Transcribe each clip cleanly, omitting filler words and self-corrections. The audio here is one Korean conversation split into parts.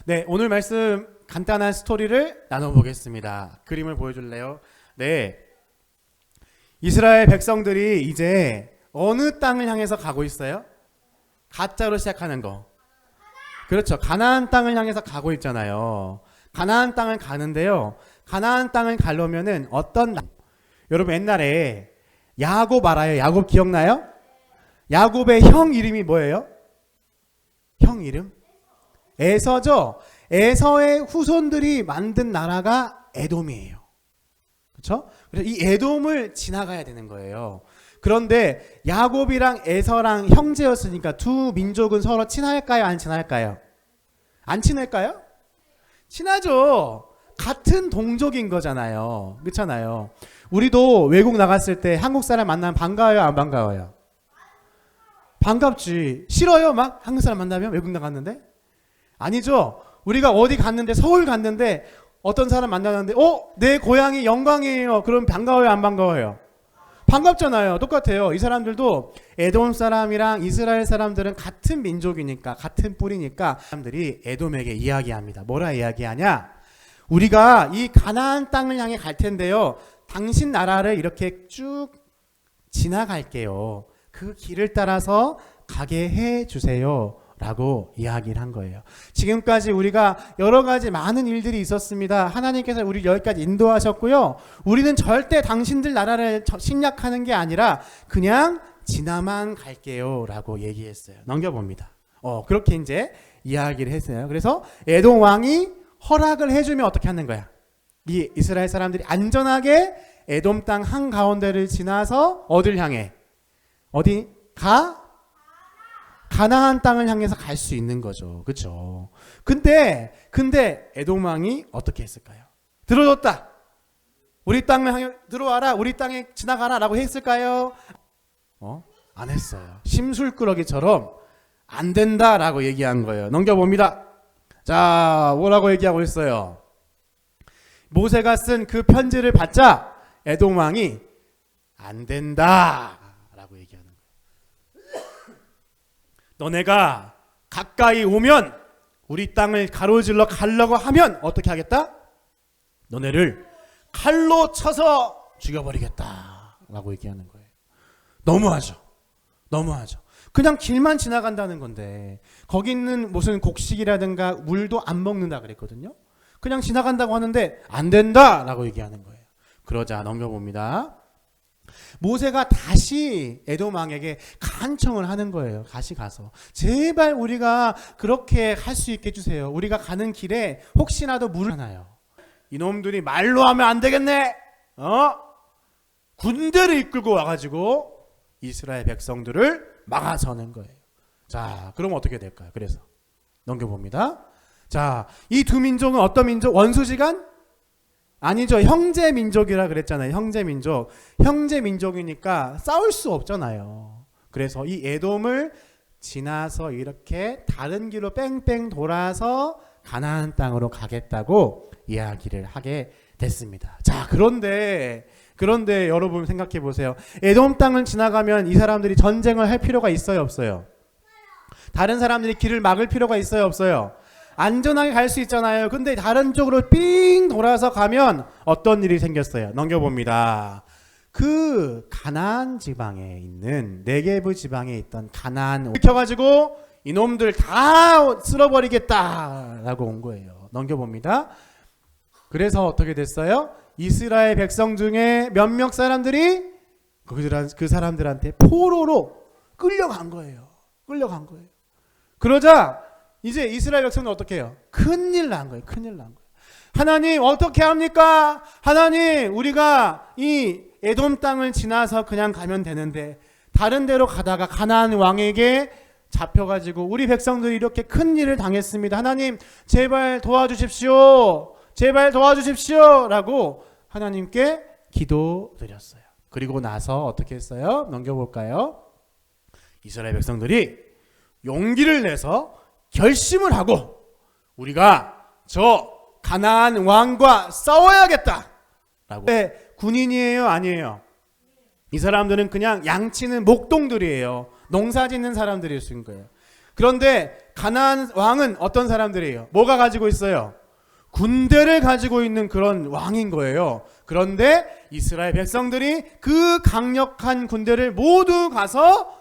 네, 오늘 말씀 간단한 스토리를 나눠보겠습니다. 그림을 보여줄래요? 네, 이스라엘 백성들이 이제 어느 땅을 향해서 가고 있어요? 가짜로 시작하는 거. 그렇죠. 가나안 땅을 향해서 가고 있잖아요. 가나안 땅을 가는데요. 가나안 땅을 가려면은 여러분 옛날에 야곱 알아요? 야곱 기억나요? 야곱의 형 이름이 뭐예요? 형 이름? 에서죠. 에서의 후손들이 만든 나라가 에돔이에요. 그렇죠? 그래서 이 에돔을 지나가야 되는 거예요. 그런데 야곱이랑 에서랑 형제였으니까 두 민족은 서로 친할까요? 안 친할까요? 안 친할까요? 친하죠. 같은 동족인 거잖아요. 그렇잖아요. 우리도 외국 나갔을 때 한국 사람 만나면 반가워요? 안 반가워요? 반갑지. 싫어요? 막 한국 사람 만나면 외국 나갔는데? 아니죠. 우리가 어디 갔는데 서울 갔는데 어떤 사람 만나는데 내 고향이 영광이에요. 그럼 반가워요? 안 반가워요? 반갑잖아요. 똑같아요. 이 사람들도 에돔 사람이랑 이스라엘 사람들은 같은 민족이니까 같은 뿌리니까 사람들이 에돔에게 이야기합니다. 뭐라 이야기하냐? 우리가 이 가나안 땅을 향해 갈 텐데요. 당신 나라를 이렇게 쭉 지나갈게요. 그 길을 따라서 가게 해 주세요. 라고 이야기를 한 거예요. 지금까지 우리가 여러 가지 많은 일들이 있었습니다. 하나님께서 우리를 여기까지 인도하셨고요. 우리는 절대 당신들 나라를 침략하는 게 아니라 그냥 지나만 갈게요. 라고 얘기했어요. 넘겨봅니다. 그렇게 이제 이야기를 했어요. 그래서 에돔 왕이 허락을 해주면 어떻게 하는 거야? 이 이스라엘 사람들이 안전하게 에돔 땅 한가운데를 지나서 어딜 향해? 어디? 가나안 땅을 향해서 갈 수 있는 거죠. 그렇죠? 근데 에돔 왕이 어떻게 했을까요? 들어줬다. 우리 땅을 향해 들어와라. 우리 땅에 지나가라라고 했을까요? 안 했어요. 심술꾸러기처럼 안 된다라고 얘기한 거예요. 넘겨봅니다. 자, 뭐라고 얘기하고 있어요? 모세가 쓴 그 편지를 받자 에돔 왕이 안 된다라고 얘기하는 거예요. 너네가 가까이 오면 우리 땅을 가로질러 가려고 하면 어떻게 하겠다? 너네를 칼로 쳐서 죽여버리겠다 라고 얘기하는 거예요. 너무하죠. 그냥 길만 지나간다는 건데 거기 있는 무슨 곡식이라든가 물도 안 먹는다 그랬거든요. 그냥 지나간다고 하는데 안 된다라고 얘기하는 거예요. 그러자 넘겨봅니다. 모세가 다시 에돔 왕에게 간청을 하는 거예요. 다시 가서 제발 우리가 그렇게 할 수 있게 해주세요. 우리가 가는 길에 혹시라도 물을 하나요? 이놈들이 말로 하면 안 되겠네. 군대를 이끌고 와가지고 이스라엘 백성들을 막아서는 거예요. 자, 그럼 어떻게 될까요? 그래서 넘겨봅니다. 자, 이 두 민족은 어떤 민족? 원수지간? 아니죠. 형제 민족이라 그랬잖아요. 형제 민족이니까 싸울 수 없잖아요. 그래서 이 에돔을 지나서 이렇게 다른 길로 뺑뺑 돌아서 가나안 땅으로 가겠다고 이야기를 하게 됐습니다. 자, 그런데 여러분 생각해 보세요. 에돔 땅을 지나가면 이 사람들이 전쟁을 할 필요가 있어요, 없어요? 다른 사람들이 길을 막을 필요가 있어요, 없어요? 안전하게 갈 수 있잖아요. 근데 다른 쪽으로 삥 돌아서 가면 어떤 일이 생겼어요? 넘겨봅니다. 그 가나안 지방에 있는 네게브 지방에 있던 가나안 켜가지고 이놈들 다 쓸어버리겠다라고 온 거예요. 넘겨봅니다. 그래서 어떻게 됐어요? 이스라엘 백성 중에 몇몇 사람들이 그 사람들한테 포로로 끌려간 거예요. 그러자 이제 이스라엘 백성은 어떻게 해요? 큰일 난 거예요. 하나님 어떻게 합니까? 하나님 우리가 이 에돔 땅을 지나서 그냥 가면 되는데 다른 데로 가다가 가나안 왕에게 잡혀가지고 우리 백성들이 이렇게 큰일을 당했습니다. 하나님 제발 도와주십시오 라고 하나님께 기도드렸어요. 그리고 나서 어떻게 했어요? 넘겨볼까요? 이스라엘 백성들이 용기를 내서 결심을 하고 우리가 저 가나안 왕과 싸워야겠다 라고. 군인이에요? 아니에요? 이 사람들은 그냥 양치는 목동들이에요. 농사 짓는 사람들이었을 거예요. 그런데 가나안 왕은 어떤 사람들이에요? 뭐가 가지고 있어요? 군대를 가지고 있는 그런 왕인 거예요. 그런데 이스라엘 백성들이 그 강력한 군대를 모두 가서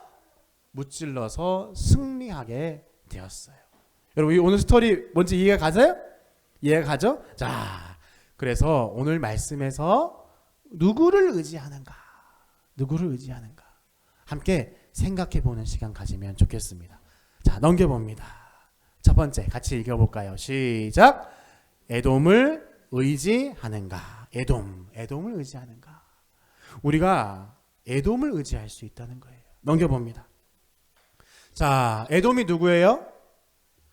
무찔러서 승리하게 되었어요. 여러분, 오늘 스토리 뭔지 이해가 가세요? 이해가 가죠? 자, 그래서 오늘 말씀에서 누구를 의지하는가? 누구를 의지하는가? 함께 생각해 보는 시간 가지면 좋겠습니다. 자, 넘겨봅니다. 첫 번째 같이 읽어볼까요? 시작. 에돔을 의지하는가? 에돔을 의지하는가? 우리가 에돔을 의지할 수 있다는 거예요. 넘겨봅니다. 자, 에돔이 누구예요?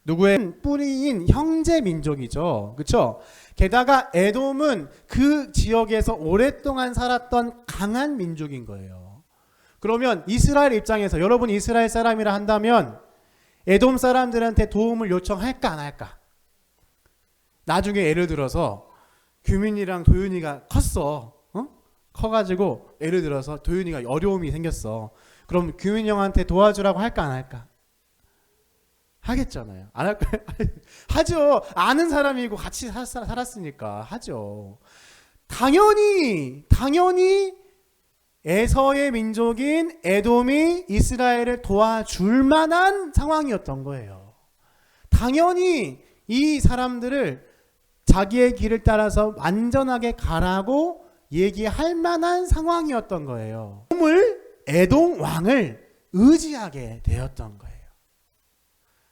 누구의 뿌리인 형제 민족이죠. 그렇죠? 게다가 에돔은 그 지역에서 오랫동안 살았던 강한 민족인 거예요. 그러면 이스라엘 입장에서 여러분 이스라엘 사람이라 한다면 에돔 사람들한테 도움을 요청할까 안 할까? 나중에 예를 들어서 규민이랑 도윤이가 컸어. 커가지고 예를 들어서 도윤이가 어려움이 생겼어. 그럼 규민 형한테 도와주라고 할까 안 할까? 하겠잖아요. 안 할까요? 하죠. 아는 사람이고 같이 살았으니까 하죠. 당연히 에서의 민족인 에돔이 이스라엘을 도와줄 만한 상황이었던 거예요. 당연히 이 사람들을 자기의 길을 따라서 완전하게 가라고 얘기할 만한 상황이었던 거예요. 에돔 왕을 의지하게 되었던 거예요.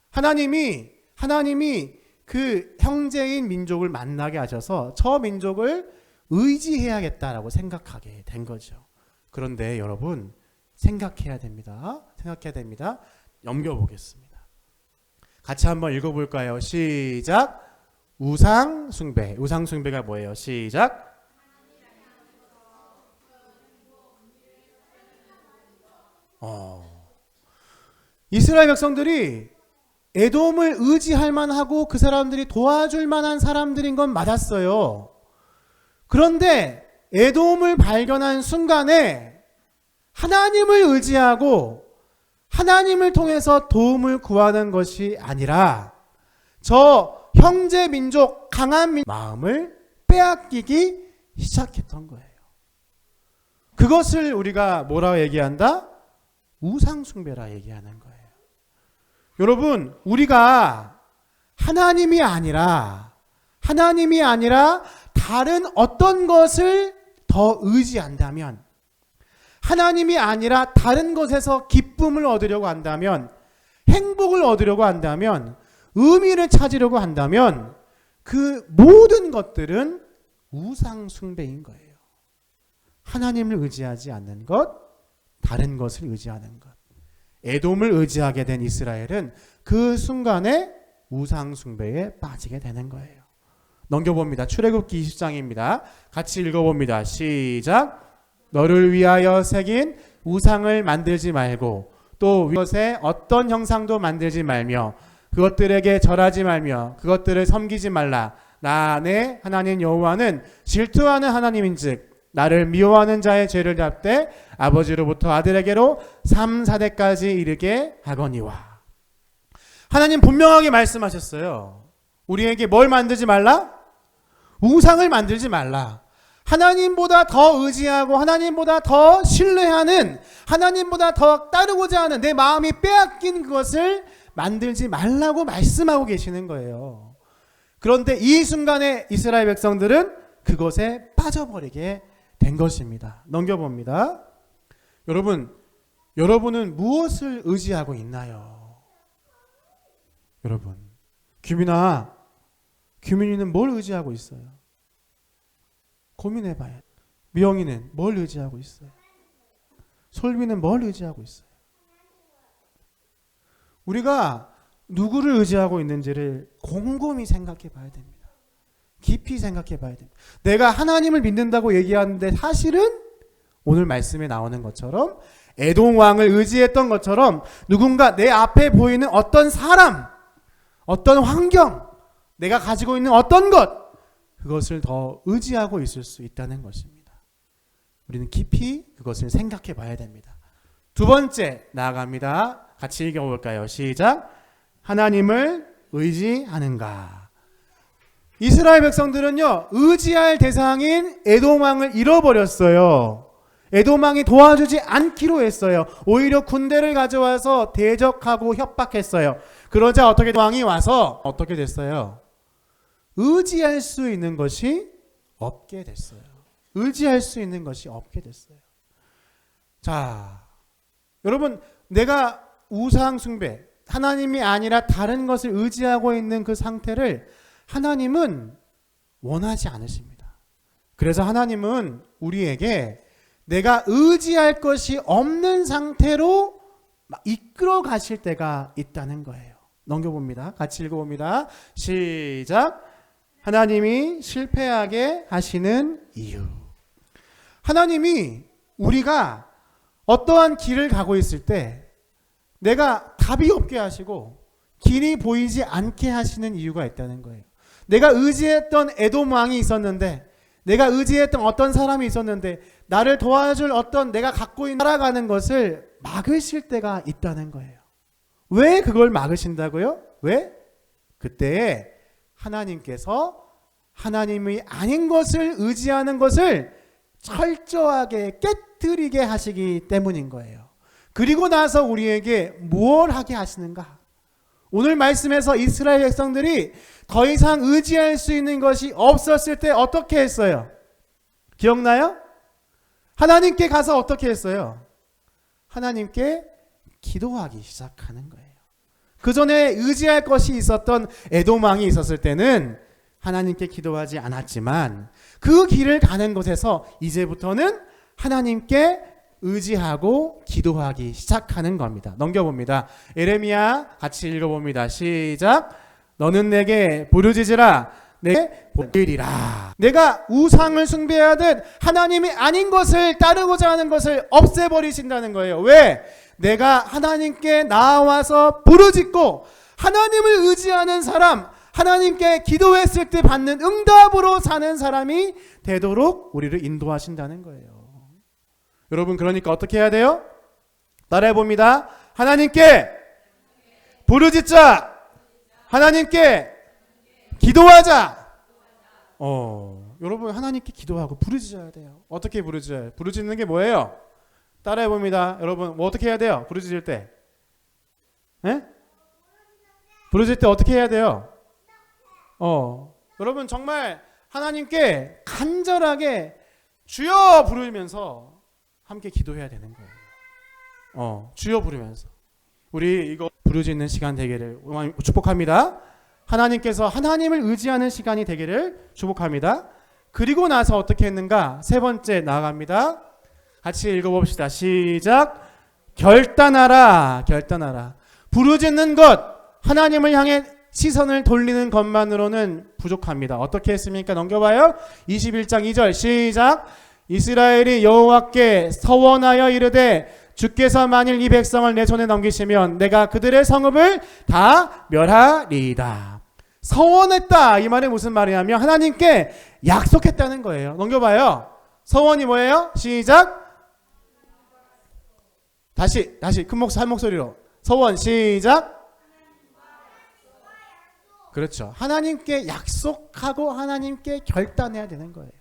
하나님이 그 형제인 민족을 만나게 하셔서 저 민족을 의지해야겠다라고 생각하게 된 거죠. 그런데 여러분 생각해야 됩니다. 넘겨보겠습니다. 같이 한번 읽어볼까요? 시작. 우상 숭배가 뭐예요? 시작. 이스라엘 백성들이 에돔을 의지할 만하고 그 사람들이 도와줄 만한 사람들인 건 맞았어요. 그런데 에돔을 발견한 순간에 하나님을 의지하고 하나님을 통해서 도움을 구하는 것이 아니라 저 형제 민족 강한 마음을 빼앗기기 시작했던 거예요. 그것을 우리가 뭐라고 얘기한다? 우상숭배라 얘기하는 거예요. 여러분, 우리가 하나님이 아니라 다른 어떤 것을 더 의지한다면, 하나님이 아니라 다른 것에서 기쁨을 얻으려고 한다면, 행복을 얻으려고 한다면, 의미를 찾으려고 한다면 그 모든 것들은 우상숭배인 거예요. 하나님을 의지하지 않는 것, 다른 것을 의지하는 것. 에돔을 의지하게 된 이스라엘은 그 순간에 우상숭배에 빠지게 되는 거예요. 넘겨봅니다. 출애굽기 20장입니다. 같이 읽어봅니다. 시작. 너를 위하여 새긴 우상을 만들지 말고 또 그것에 어떤 형상도 만들지 말며 그것들에게 절하지 말며 그것들을 섬기지 말라. 나 내 하나님 여호와는 질투하는 하나님인즉 나를 미워하는 자의 죄를 잡되 아버지로부터 아들에게로 3, 4대까지 이르게 하거니와. 하나님 분명하게 말씀하셨어요. 우리에게 뭘 만들지 말라? 우상을 만들지 말라. 하나님보다 더 의지하고 하나님보다 더 신뢰하는, 하나님보다 더 따르고자 하는 내 마음이 빼앗긴 그것을 만들지 말라고 말씀하고 계시는 거예요. 그런데 이 순간에 이스라엘 백성들은 그것에 빠져버리게 된 것입니다. 넘겨봅니다. 여러분은 무엇을 의지하고 있나요? 여러분, 규민이는 뭘 의지하고 있어요? 고민해봐요. 미영이는 뭘 의지하고 있어요? 솔비는 뭘 의지하고 있어요? 우리가 누구를 의지하고 있는지를 곰곰이 생각해 봐야 됩니다. 깊이 생각해 봐야 됩니다. 내가 하나님을 믿는다고 얘기하는데 사실은 오늘 말씀에 나오는 것처럼 에돔 왕을 의지했던 것처럼 누군가 내 앞에 보이는 어떤 사람, 어떤 환경, 내가 가지고 있는 어떤 것, 그것을 더 의지하고 있을 수 있다는 것입니다. 우리는 깊이 그것을 생각해 봐야 됩니다. 두 번째 나아갑니다. 같이 읽어볼까요? 시작. 하나님을 의지하는가? 이스라엘 백성들은요, 의지할 대상인 에돔 왕을 잃어버렸어요. 에돔 왕이 도와주지 않기로 했어요. 오히려 군대를 가져와서 대적하고 협박했어요. 그러자 어떻게 왕이 와서 어떻게 됐어요? 의지할 수 있는 것이 없게 됐어요. 의지할 수 있는 것이 없게 됐어요. 자, 여러분, 내가 우상 숭배, 하나님이 아니라 다른 것을 의지하고 있는 그 상태를 하나님은 원하지 않으십니다. 그래서 하나님은 우리에게 내가 의지할 것이 없는 상태로 이끌어 가실 때가 있다는 거예요. 넘겨봅니다. 같이 읽어봅니다. 시작. 하나님이 실패하게 하시는 이유. 하나님이 우리가 어떠한 길을 가고 있을 때 내가 답이 없게 하시고 길이 보이지 않게 하시는 이유가 있다는 거예요. 내가 의지했던 에돔 왕이 있었는데, 내가 의지했던 어떤 사람이 있었는데 나를 도와줄 어떤 내가 갖고 있는 살아가는 것을 막으실 때가 있다는 거예요. 왜 그걸 막으신다고요? 왜? 그때에 하나님께서 하나님이 아닌 것을 의지하는 것을 철저하게 깨뜨리게 하시기 때문인 거예요. 그리고 나서 우리에게 무엇을 하게 하시는가? 오늘 말씀에서 이스라엘 백성들이 더 이상 의지할 수 있는 것이 없었을 때 어떻게 했어요? 기억나요? 하나님께 가서 어떻게 했어요? 하나님께 기도하기 시작하는 거예요. 그 전에 의지할 것이 있었던 에돔 왕이 있었을 때는 하나님께 기도하지 않았지만 그 길을 가는 곳에서 이제부터는 하나님께 의지하고 기도하기 시작하는 겁니다. 넘겨봅니다. 에레미야 같이 읽어봅니다. 시작. 너는 내게 부르짖으라. 내게 보이리라. 내가 우상을 숭배하듯 하나님이 아닌 것을 따르고자 하는 것을 없애버리신다는 거예요. 왜? 내가 하나님께 나와서 부르짖고 하나님을 의지하는 사람, 하나님께 기도했을 때 받는 응답으로 사는 사람이 되도록 우리를 인도하신다는 거예요. 여러분, 그러니까 어떻게 해야 돼요? 따라해봅니다. 하나님께 부르짖자. 하나님께 기도하자. 여러분, 하나님께 기도하고 부르짖어야 돼요. 어떻게 부르짖어요? 부르짖는 게 뭐예요? 따라해봅니다. 여러분, 뭐 어떻게 해야 돼요? 부르짖을 때. 네? 부르짖을 때 어떻게 해야 돼요? 여러분, 정말 하나님께 간절하게 주여 부르면서 함께 기도해야 되는 거예요. 주여 부르면서. 우리 이거 부르짖는 시간 되기를 축복합니다. 하나님께서 하나님을 의지하는 시간이 되기를 축복합니다. 그리고 나서 어떻게 했는가? 세 번째 나아갑니다. 같이 읽어봅시다. 시작. 결단하라. 결단하라. 부르짖는 것, 하나님을 향해 시선을 돌리는 것만으로는 부족합니다. 어떻게 했습니까? 넘겨봐요. 21장 2절 시작. 이스라엘이 여호와께 서원하여 이르되 주께서 만일 이 백성을 내 손에 넘기시면 내가 그들의 성읍을 다 멸하리이다. 서원했다. 이 말이 무슨 말이냐면 하나님께 약속했다는 거예요. 넘겨봐요. 서원이 뭐예요? 시작. 다시 한 목소리로. 서원 시작. 그렇죠. 하나님께 약속하고 하나님께 결단해야 되는 거예요.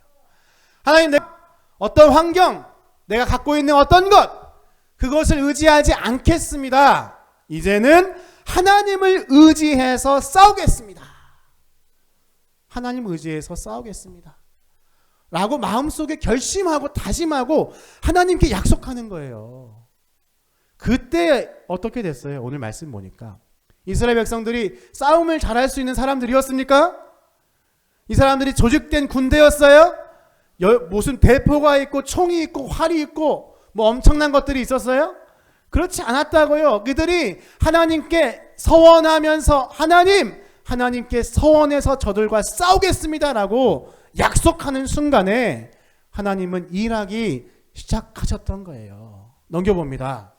하나님, 내가 어떤 환경, 내가 갖고 있는 어떤 것, 그것을 의지하지 않겠습니다. 이제는 하나님을 의지해서 싸우겠습니다. 하나님을 의지해서 싸우겠습니다. 라고 마음속에 결심하고 다짐하고 하나님께 약속하는 거예요. 그때 어떻게 됐어요? 오늘 말씀 보니까 이스라엘 백성들이 싸움을 잘할 수 있는 사람들이었습니까? 이 사람들이 조직된 군대였어요? 무슨 대포가 있고 총이 있고 활이 있고 뭐 엄청난 것들이 있었어요? 그렇지 않았다고요. 그들이 하나님께 서원하면서 하나님께 서원해서 저들과 싸우겠습니다라고 약속하는 순간에 하나님은 일하기 시작하셨던 거예요. 넘겨봅니다.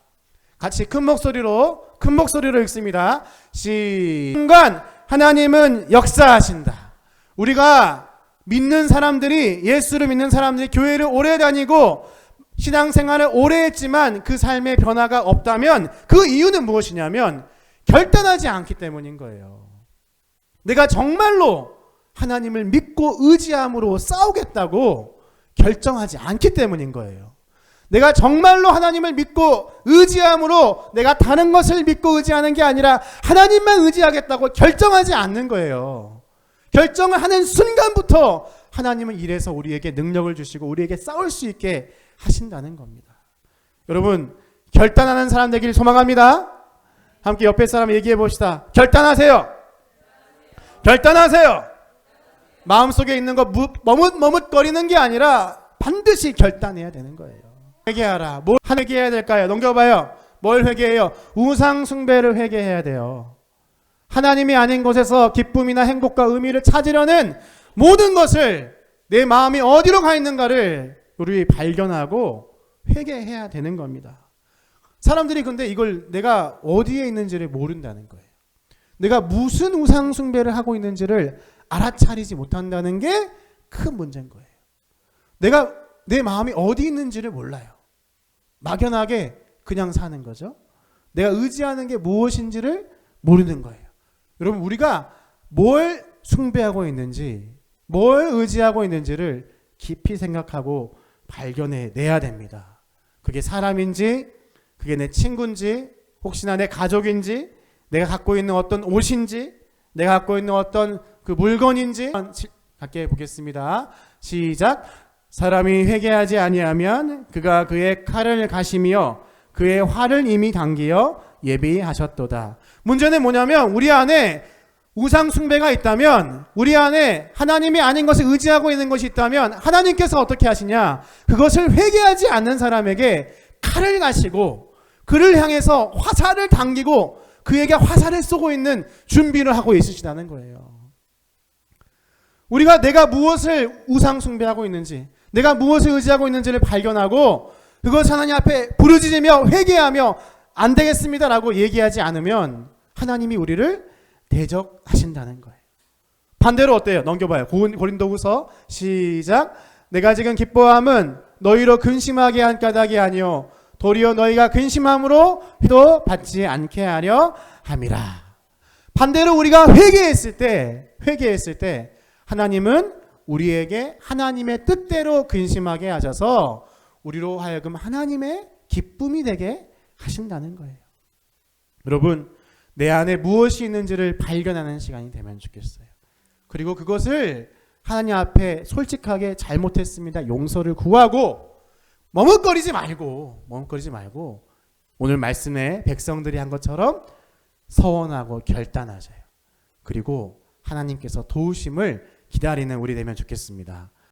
같이 큰 목소리로 읽습니다. 순간 하나님은 역사하신다. 우리가 믿는 사람들이, 예수를 믿는 사람들이 교회를 오래 다니고 신앙생활을 오래 했지만 그 삶의 변화가 없다면 그 이유는 무엇이냐면 결단하지 않기 때문인 거예요. 내가 정말로 하나님을 믿고 의지함으로 싸우겠다고 결정하지 않기 때문인 거예요. 내가 정말로 하나님을 믿고 의지함으로 내가 다른 것을 믿고 의지하는 게 아니라 하나님만 의지하겠다고 결정하지 않는 거예요. 결정을 하는 순간부터 하나님은 이래서 우리에게 능력을 주시고 우리에게 싸울 수 있게 하신다는 겁니다. 여러분, 결단하는 사람 되길 소망합니다. 함께 옆에 사람 얘기해 봅시다. 결단하세요. 결단하세요. 마음속에 있는 거 머뭇머뭇거리는 게 아니라 반드시 결단해야 되는 거예요. 회개하라. 뭘 회개해야 될까요? 넘겨봐요. 뭘 회개해요? 우상 숭배를 회개해야 돼요. 하나님이 아닌 곳에서 기쁨이나 행복과 의미를 찾으려는 모든 것을 내 마음이 어디로 가 있는가를 우리 발견하고 회개해야 되는 겁니다. 사람들이 근데 이걸 내가 어디에 있는지를 모른다는 거예요. 내가 무슨 우상 숭배를 하고 있는지를 알아차리지 못한다는 게 큰 문제인 거예요. 내가 내 마음이 어디 있는지를 몰라요. 막연하게 그냥 사는 거죠. 내가 의지하는 게 무엇인지를 모르는 거예요. 여러분, 우리가 뭘 숭배하고 있는지, 뭘 의지하고 있는지를 깊이 생각하고 발견해 내야 됩니다. 그게 사람인지, 그게 내 친구인지, 혹시나 내 가족인지, 내가 갖고 있는 어떤 옷인지, 내가 갖고 있는 어떤 그 물건인지 함께 보겠습니다. 시작. 사람이 회개하지 아니하면 그가 그의 칼을 가시며 그의 활을 이미 당기어 예비하셨도다. 문제는 뭐냐면 우리 안에 우상 숭배가 있다면, 우리 안에 하나님이 아닌 것을 의지하고 있는 것이 있다면 하나님께서 어떻게 하시냐? 그것을 회개하지 않는 사람에게 칼을 가시고 그를 향해서 화살을 당기고 그에게 화살을 쏘고 있는 준비를 하고 있으시다는 거예요. 우리가 내가 무엇을 우상 숭배하고 있는지, 내가 무엇을 의지하고 있는지를 발견하고 그것을 하나님 앞에 부르짖으며 회개하며 안 되겠습니다라고 얘기하지 않으면 하나님이 우리를 대적하신다는 거예요. 반대로 어때요? 넘겨봐요. 고린도후서 시작. 내가 지금 기뻐함은 너희로 근심하게 한 까닭이 아니요 도리어 너희가 근심함으로 도 받지 않게 하려 함이라. 반대로 우리가 회개했을 때 하나님은 우리에게 하나님의 뜻대로 근심하게 하셔서 우리로 하여금 하나님의 기쁨이 되게 하신다는 거예요. 여러분, 내 안에 무엇이 있는지를 발견하는 시간이 되면 좋겠어요. 그리고 그것을 하나님 앞에 솔직하게 잘못했습니다, 용서를 구하고 머뭇거리지 말고 오늘 말씀에 백성들이 한 것처럼 서원하고 결단하셔요. 그리고 하나님께서 도우심을 기다리는 우리 되면 좋겠습니다.